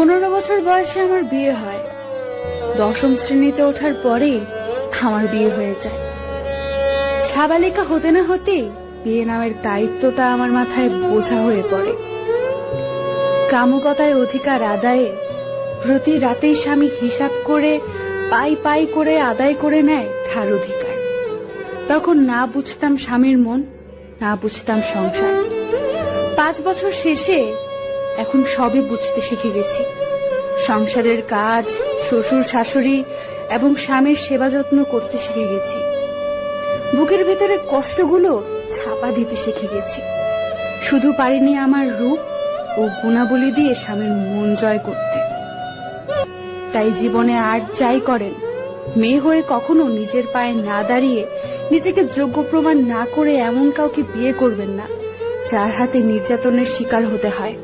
15 বছর বয়সে আমার বিয়ে হয়। 10ম শ্রেণীতে ওঠার পরেই আমার বিয়ে হয়ে যায়। সাবালিকা হতে না হতেই বিয়ে নামের দায়িত্বটা আমার মাথায় বোঝা হয়ে পড়ে। কামুকতায় অধিকার আদায়ে প্রতি রাতেই স্বামী হিসাব করে পাই পাই করে আদায় করে নেয় তার অধিকার। তখন না বুঝতাম স্বামীর মন, না বুঝতাম সংসার। 5 বছর শেষে এখন সবই বুঝতে শিখে গেছি। সংসারের কাজ, শ্বশুর শাশুড়ি এবং স্বামীর সেবা যত্ন করতে শিখে গেছি। বুকের ভেতরে কষ্টগুলো ছাপা দিতে শিখে গেছি। শুধু পারিনি আমার রূপ ও গুণাবলী দিয়ে স্বামীর মন জয় করতে। তাই জীবনে আর যাই করেন, মেয়ে হয়ে কখনো নিজের পায়ে না দাঁড়িয়ে, নিজেকে যোগ্য প্রমাণ না করে এমন কাউকে বিয়ে করবেন না যার হাতে নির্যাতনের শিকার হতে হয়।